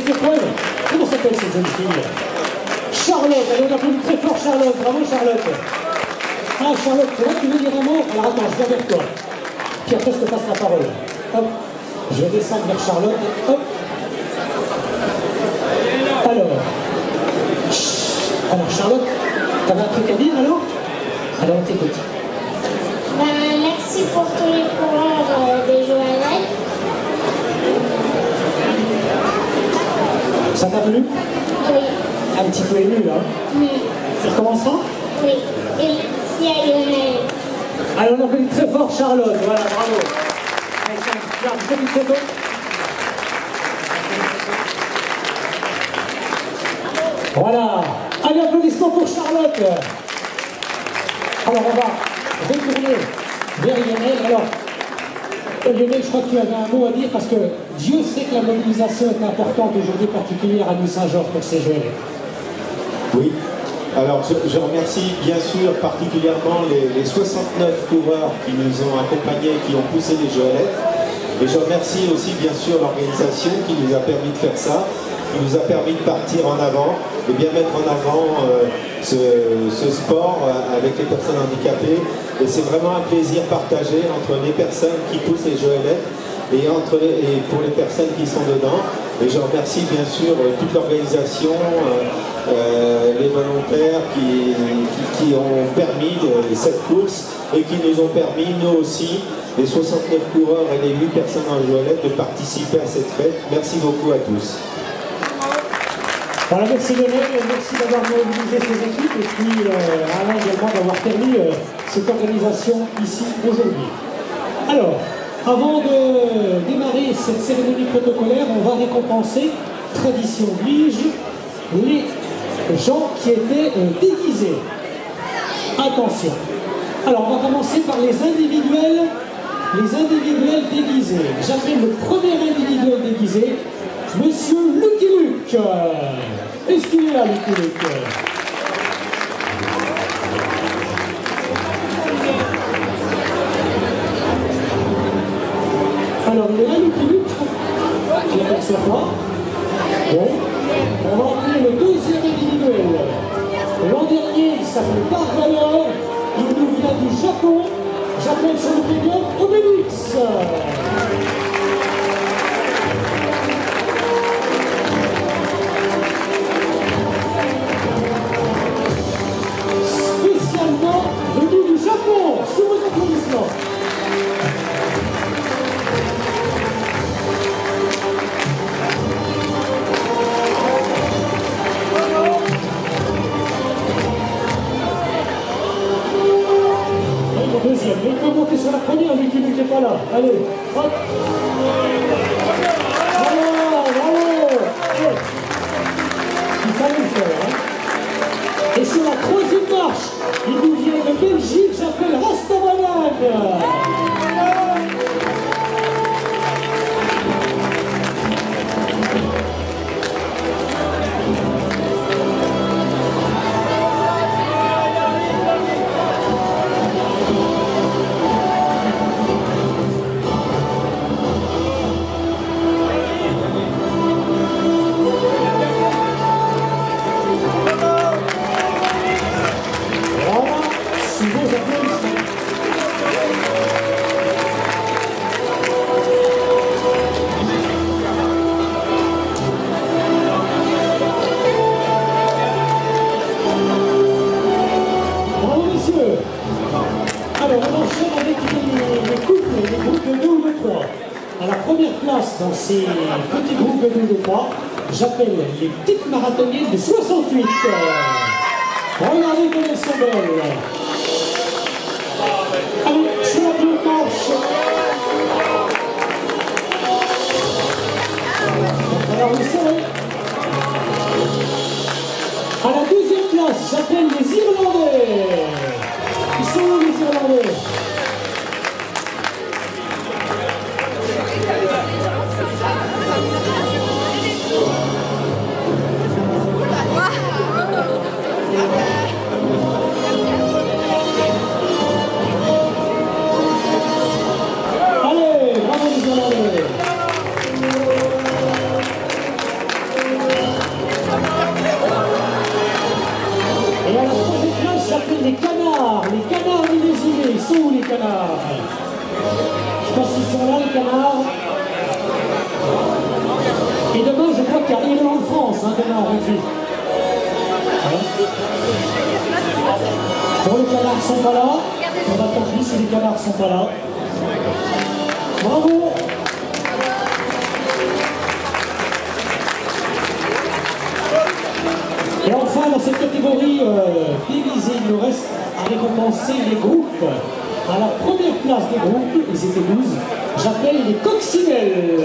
cette épreuve. Comment s'appelle cette jeune fille? Charlotte. Allez, on applaudit très fort Charlotte. Bravo Charlotte. Ah Charlotte, c'est là que tu veux dire un mot? Alors attends, je viens vers toi. Puis après je te passe la parole. Hop, je vais descendre vers Charlotte. Hop. Alors Charlotte, t'avais un truc à dire alors? Alors on t'écoute. Merci pour tous les coureurs des Joëlette. Ça t'a plu? Oui. Un petit peu ému là. Oui. Ça recommencera? Oui. Et merci à Lionel. Alors on applaudit très fort Charlotte, voilà, bravo. Allez, tiens, vous faites une photo? Voilà. Allez, applaudissements pour Charlotte. Alors on va retourner vers Lionel. Alors, Lionel, je crois que tu avais un mot à dire parce que Dieu sait que la mobilisation est importante aujourd'hui, particulière à Nuit-Saint-Georges pour ces Jeux. Oui. Alors, je remercie bien sûr particulièrement les 69 coureurs qui nous ont accompagnés, qui ont poussé les Joëlettes. Et je remercie aussi bien sûr l'organisation qui nous a permis de faire ça, qui nous a permis de partir en avant, de bien mettre en avant ce sport avec les personnes handicapées. Et c'est vraiment un plaisir partagé entre les personnes qui poussent les Joëlettes et pour les personnes qui sont dedans. Et je remercie bien sûr toute l'organisation, les volontaires qui ont permis cette course et qui nous ont permis, nous aussi, les 69 coureurs et les 8 personnes en Joëlette, de participer à cette fête. Merci beaucoup à tous. Voilà, merci Lionel, merci d'avoir mobilisé ces équipes et puis Alain également d'avoir permis cette organisation ici aujourd'hui. Alors, avant de démarrer cette cérémonie protocolaire, on va récompenser, tradition oblige, les gens qui étaient déguisés. Attention. Alors, on va commencer par les individuels déguisés. J'appelle le premier individuel déguisé, Monsieur Lucky Luke. Est-ce qu'il est là, Lucky Luke? Alors, il est là, Lucky Luke? Je ne l'aperçois pas. Bon. On va appeler le deuxième individuel. L'an dernier, il s'appelait Darvalor. Il nous vient du Japon. J'appelle sur le podium Obélix. Spécialement venu du Japon. Sous vos applaudissements. Deuxième, mais il peut monter sur la première, lui qui n'était pas là. Allez, hop. Bravo, bravo. Il fallait le faire. Hein. Et sur la troisième marche, il nous vient de Belgique, j'appelle Rastavanan. Dans ces petits groupes de 2 de 3, j'appelle les petites marathoniennes de 68. Regardez comme elles sont belles. Allez, sur la première marche. Alors vous savez, à la deuxième place, j'appelle les Irlandais. Ils sont où les Irlandais? Allez, bravo les Irlandais. canards. Je pense qu'ils sont là, les canards. Et demain, je crois qu'il y a Irlande-France, hein, demain en rugby. Bon, les canards ne sont pas là. On va tant pis si les canards ne sont pas là. Bravo! Et enfin, dans cette catégorie divisée, il nous reste à récompenser les groupes. À la première place des groupes, ils étaient 12, j'appelle les coccinelles.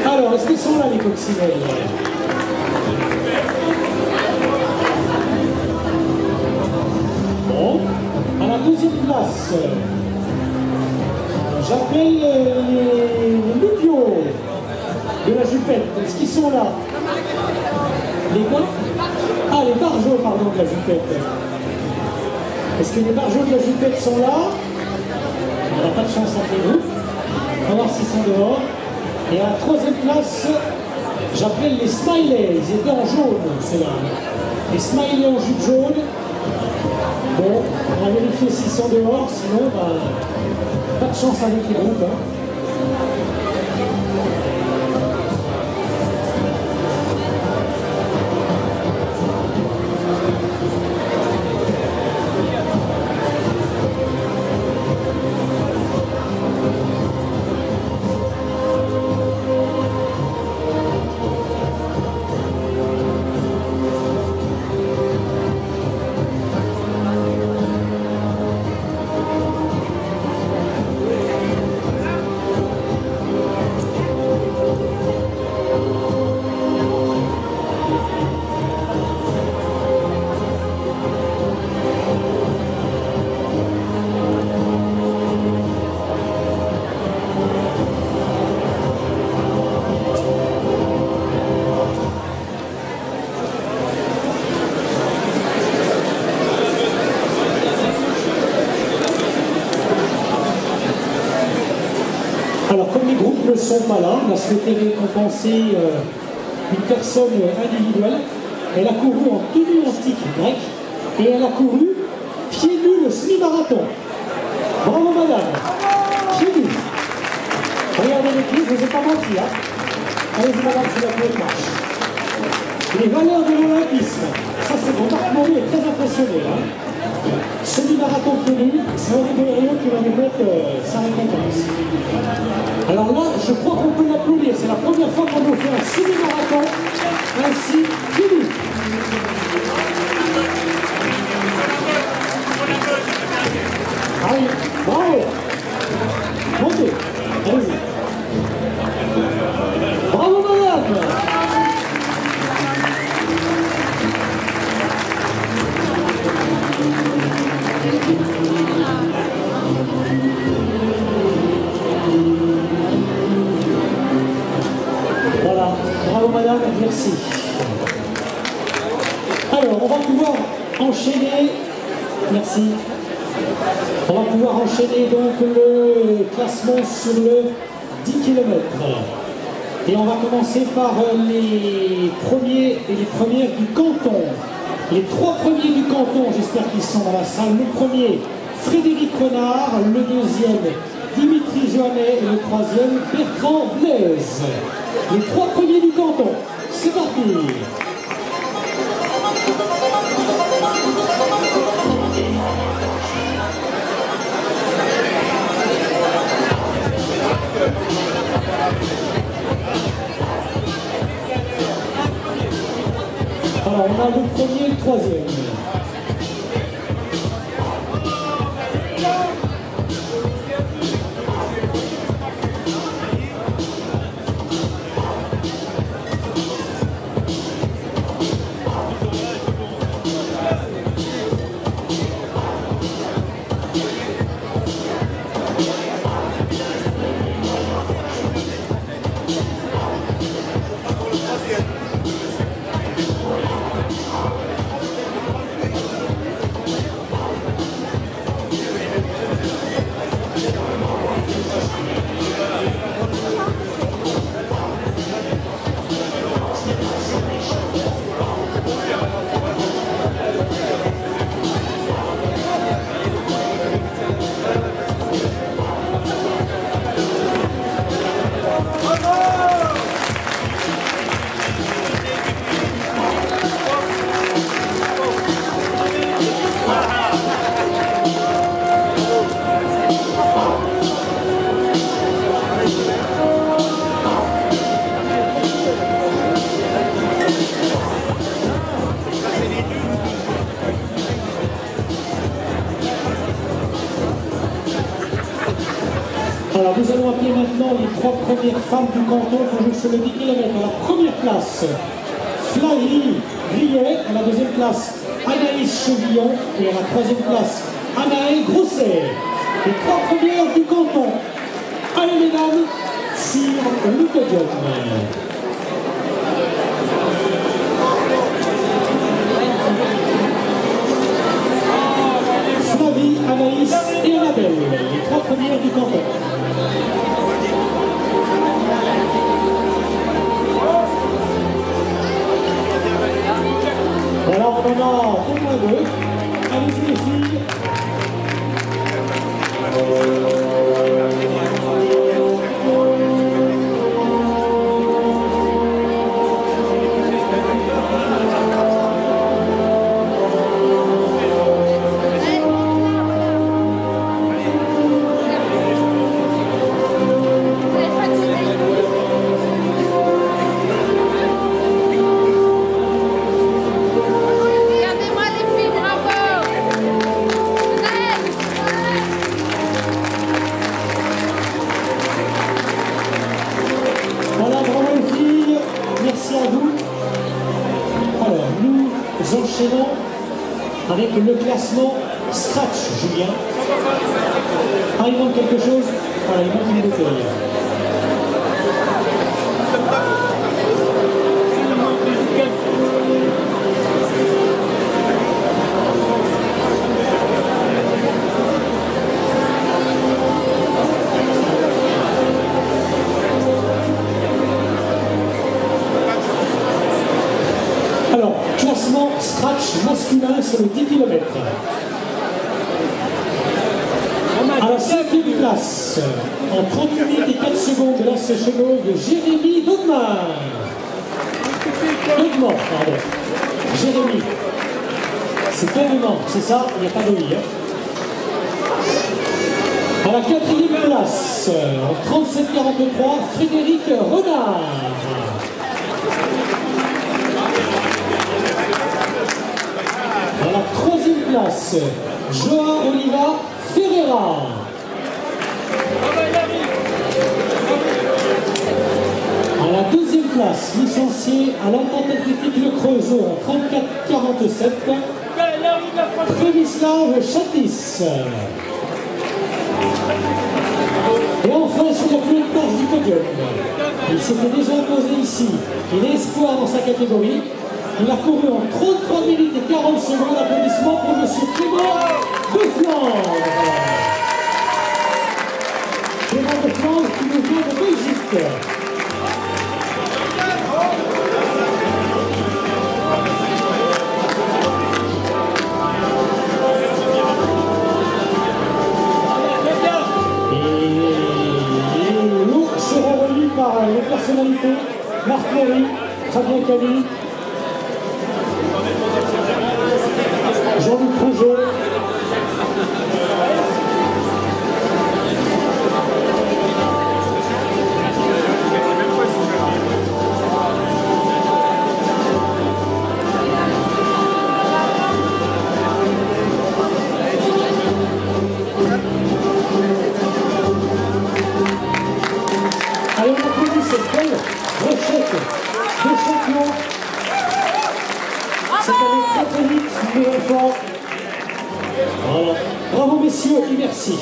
Alors, est-ce qu'ils sont là, les coccinelles? Bon. À la deuxième place, j'appelle les lupios de la jupette. Est-ce qu'ils sont là? Les quoi? Ah, les barjots, pardon, de la jupette. Est-ce que les barjots de la jupette sont là? On n'a pas de chance entre les groupes. On va voir s'ils sont dehors. Et à la troisième place, j'appelle les smileys. Ils étaient en jaune, c'est là. Les smileys en jupe jaune. Bon, on va vérifier s'ils sont dehors, sinon, bah, pas de chance avec les groupes. Hein. Alors, comme les groupes ne sont pas là, on a souhaité récompenser une personne individuelle. Elle a couru en tenue antique grecque et elle a couru pieds nus le semi-marathon. Bravo madame, pieds nus. Regardez les pieds, je ne vous ai pas menti. Hein. Allez-y madame, c'est la première marche. Les valeurs de l'olympisme, ça c'est bon, Marc Maury est très impressionné. Hein. Semi-marathon tenu, c'est Henri Bellerio qui va nous mettre sa récompense. Alors là, je crois qu'on peut l'applaudir. C'est la première fois qu'on nous fait un semi-marathon ainsi tenu. Allez, bravo. Montez, allez-y. Bravo madame. Voilà, bravo madame, merci. Alors, on va pouvoir enchaîner, merci. On va pouvoir enchaîner donc le classement sur le 10 km. Et on va commencer par les premiers et les premières du canton. Les trois premiers du canton, j'espère qu'ils sont dans la salle. Le premier, Frédéric Renard. Le deuxième, Dimitri Joannet. Et le troisième, Bertrand Blaise. Les trois premiers du canton. C'est parti. Alors, on a le premier et le troisième. Alors nous allons appeler maintenant les 3 premières femmes du canton pour jouer sur le 10 km. À la première place, Flavie Grillet. À la deuxième place, Anaïs Chevillon. Et à la troisième place, Anaël Grosset. Les 3 premières du canton. Allez les dames, sur le podium. Flavie, Anaïs et Annabelle, les 3 premières du canton. Voilà, on en a au moins 2. Allez-y les filles. Enchaînons avec le classement Scratch, Julien. Ah, il manque quelque chose? Voilà, il manque une bouteille. Alors, classement Scratch masculin sur le 10 km. À la 5e place, en 30 minutes et 4 secondes, là c'est chevaux de Jérémy Dogman. Dogman, pardon. Jérémy. C'est carrément, c'est ça, il n'y a pas de oui. À la 4e place, en 37-43, Frédéric Renard. À la 3e place, Joa Oliva Ferreira. À la 2e place, licencié à l'entente athlétique Le Creusot en 34-47, Prémislav Chatis. Et enfin, sur la plus haute marche du podium, il s'était déjà imposé ici. Il est espoir dans sa catégorie. Il a couru en 33 minutes et 40 secondes. Applaudissements pour M. Clément de Flandre. Clément de Flandre qui nous vient de Belgique. Et nous serons relus par les personnalités Marc Léry, Fabien Cali, Jean-Luc Rouget, allez, on applaudit cette belle brochette de champion. C'est allé très très vite, une nouvelle fois. Voilà. Bravo messieurs et merci.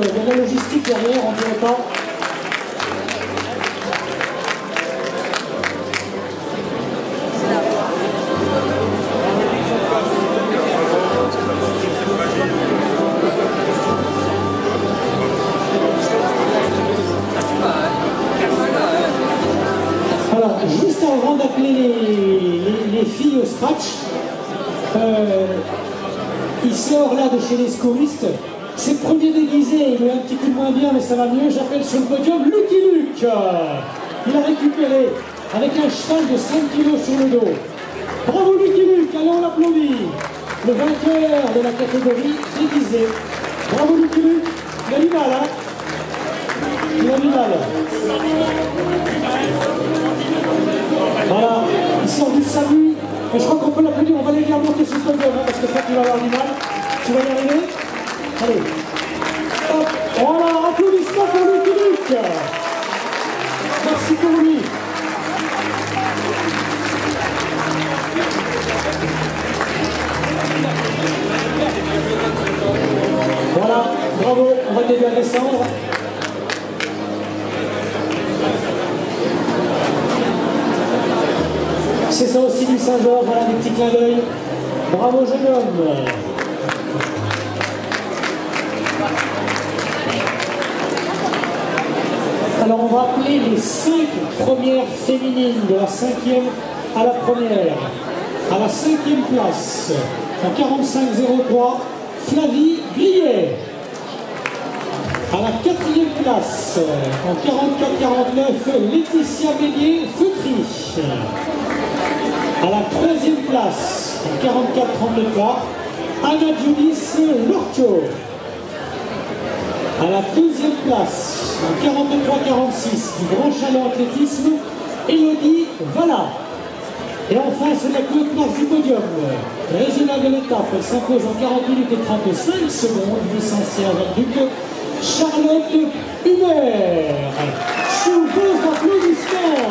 de la logistique derrière, on dirait pas. Alors, juste avant d'appeler les filles au scratch, il sort là de chez les secouristes. C'est le premier déguisé, il est un petit peu moins bien, mais ça va mieux. J'appelle sur le podium Lucky Luke. Il a récupéré avec un cheval de 5 kg sur le dos. Bravo Lucky Luke, allez on l'applaudit. Le vainqueur de la catégorie déguisé. Bravo Lucky Luke, il a du mal, hein. Il a du mal. Voilà, il sort du salut. Et je crois qu'on peut l'applaudir, on va les faire monter sur le podium, hein, parce que je crois qu'il va avoir du mal. Tu vas y arriver? Allez. Hop. Voilà, applaudissements pour Lucky Luke. Merci pour lui. Voilà, bravo, on va t'aider à descendre. C'est ça aussi du Saint-Georges, voilà des petits clins d'œil. Bravo jeune homme. Alors on va appeler les 5 premières féminines de la 5e à la première. À la 5e place, en 45-03, Flavie Grillet. À la 4e place, en 44-49, Laetitia Bélier-Feutry. À la 3e place, en 44-33, Anna Julis Lortio. À la 2e place, en 43-46, du Grand Chalon Athlétisme, Elodie Valla. Et enfin, c'est la plus haute marche du podium. Régionale de l'étape, elle s'impose en 40 minutes et 35 secondes, licenciée à Duc, Charlotte Hubert. Sous vos applaudissements.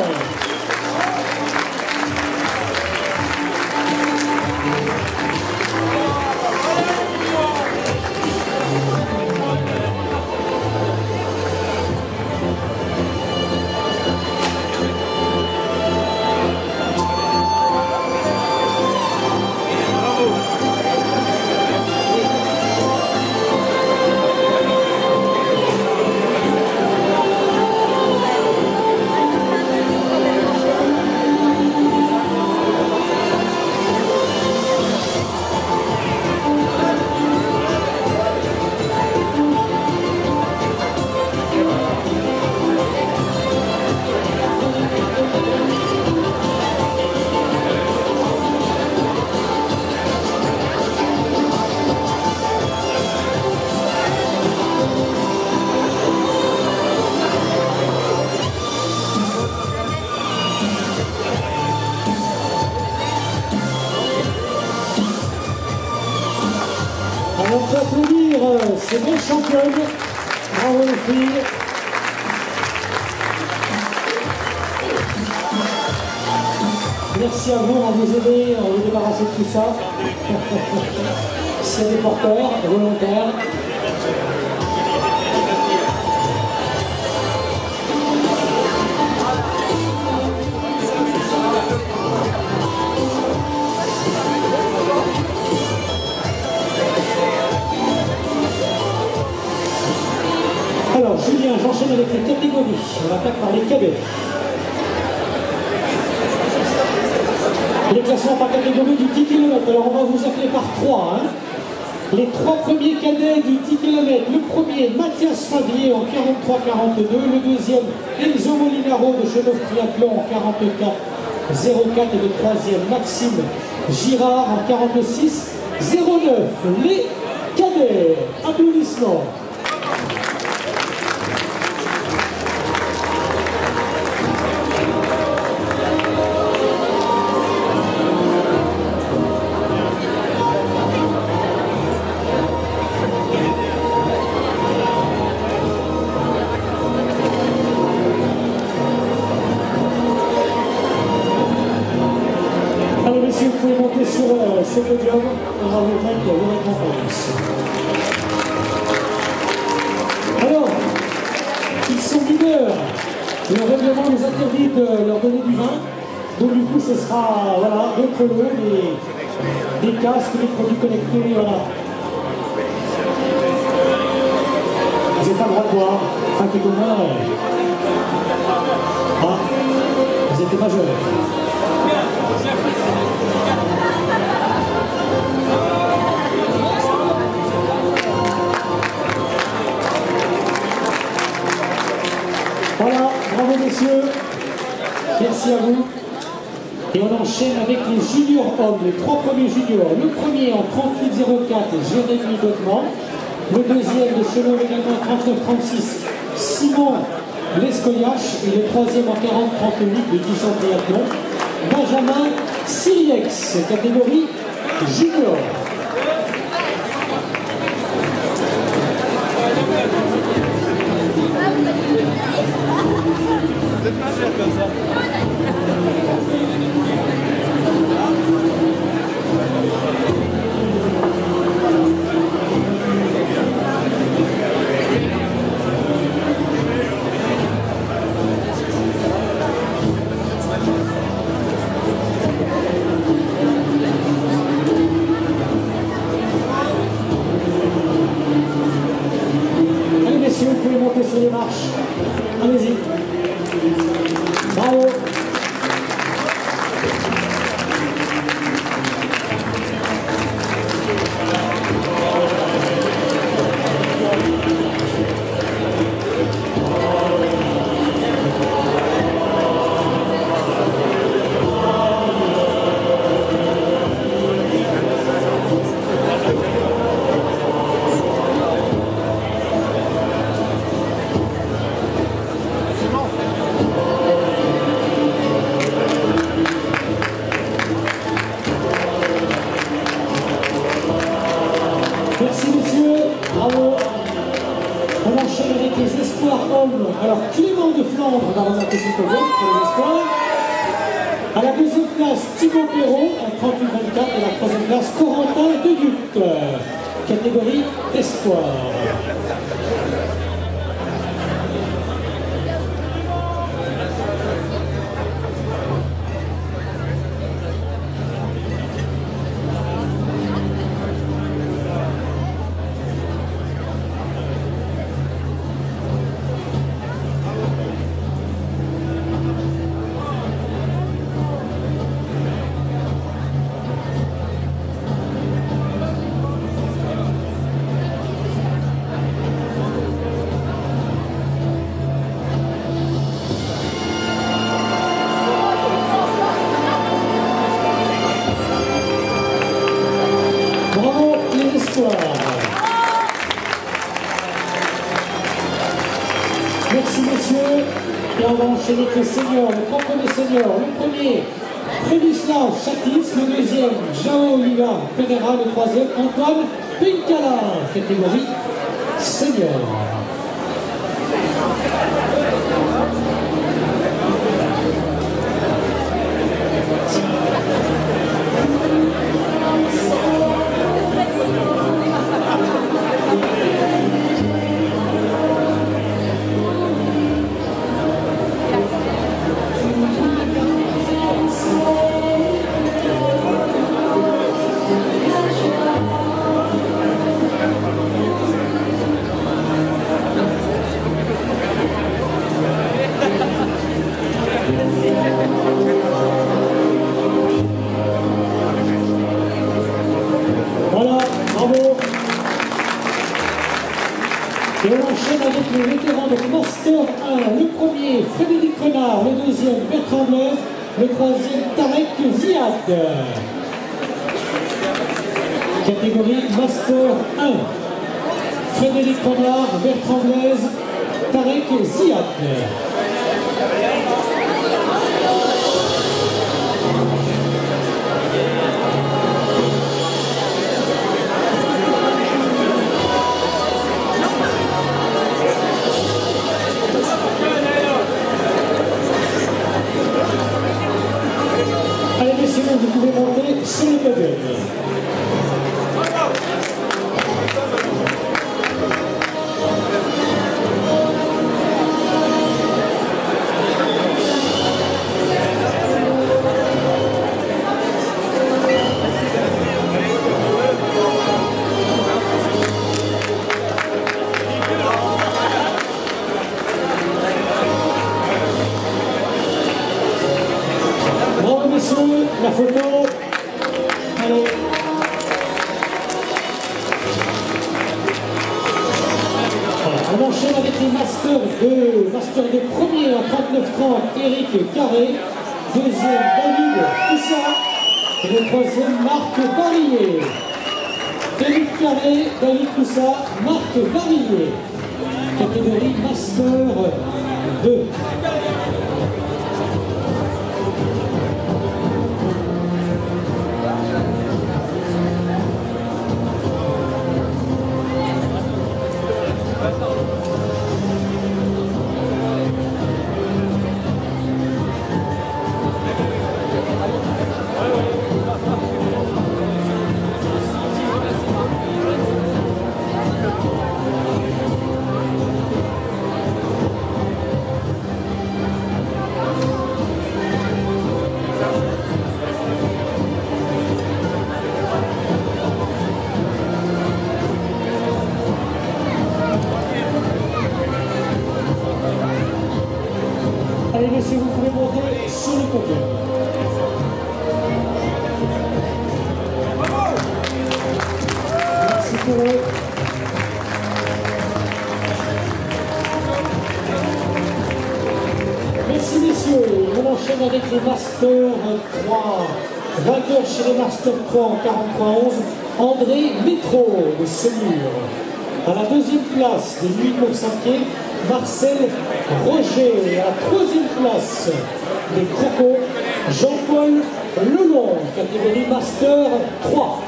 On peut applaudir ces belles championnes. Bravo les filles. Merci à vous, on va vous aider, on va vous débarrasser de tout ça. S'il y a des porteurs, volontaires. Alors Julien, j'enchaîne avec les catégories. On attaque par les cadets. Les classements par catégorie du 10 km. Alors on va vous appeler par 3. Hein. Les 3 premiers cadets du 10 km. Le premier, Mathias Favier en 43-42. Le deuxième, Enzo Molinaro de Chenauve Triathlon en 44-04. Et le troisième, Maxime Girard en 46-09. Les cadets. Applaudissements. Vous pouvez monter sur ce podium, on va vous mettre les récompenses. Le règlement nous interdit de leur donner du vin. Donc du coup, ce sera voilà, d'autres lots, des casques, des produits connectés, voilà. Vous n'avez pas le droit de boire. Enfin, quelque part, ah, vous étiez majeur. Voilà, bravo messieurs, merci à vous. Et on enchaîne avec les juniors hommes, les 3 premiers juniors. Le premier en 38,04, Jérémy Godman. Le deuxième de Chelon également en 39,36, Simon Lescoyache. Et le troisième en 40,38 de Dijon Triathlon, Benjamin Siriex, catégorie junior. Allez messieurs, vous pouvez monter sur les marches. Allez-y. Bravo. Merci messieurs, bravo. On enchaîne avec les espoirs hommes. Alors Clément de Flandre va remonter son podium pour les espoirs. À la deuxième place, Thibaut Perrault en 38-24 et la troisième place, Corentin Deduc, catégorie espoir. Merci messieurs. Et on va enchaîner avec les seniors, les 3 premiers seniors. Le premier, Prédislav Chatis. Le deuxième, Jao Oliva Pereira. Le troisième, Antoine Pincala, catégorie senior. Voilà, bravo. Et on enchaîne avec les vétérans de Master 1. Le premier, Frédéric Renard. Le deuxième, Bertrand Blaise. Le troisième, Tarek Ziad. Catégorie Master 1. Frédéric Renard, Bertrand Blaise, Tarek Ziad. Allez messieurs, vous pouvez monter sur le podium. photo. Allez. Voilà, on enchaîne avec les Master 2. Master 2 premier à 39-30, Eric Carré. Deuxième, David Coussa. Et le troisième, Marc Barillet. Eric Carré, David Coussa, Marc Barillet. Catégorie Master 2. Allez messieurs, vous pouvez monter sur le podium. Merci pour eux. Merci messieurs. On enchaîne avec les Master 3. Vainqueur chez les Master 3 en 43-11, André Métro de Semur. À la deuxième place des 8900 pieds, Marcel Roger. À la troisième place des Crocos, Jean-Paul Lelon, catégorie Master 3.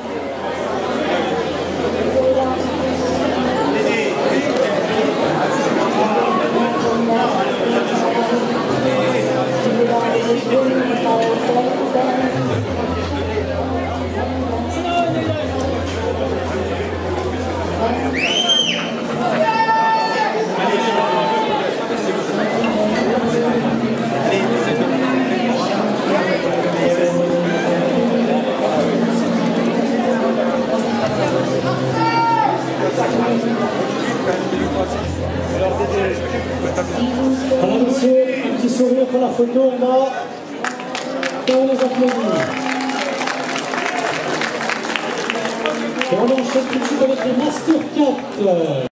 Voilà monsieur, un petit sourire pour la photo, on a et on les applaudit. Et on enchaîne tout de suite avec les Master 4.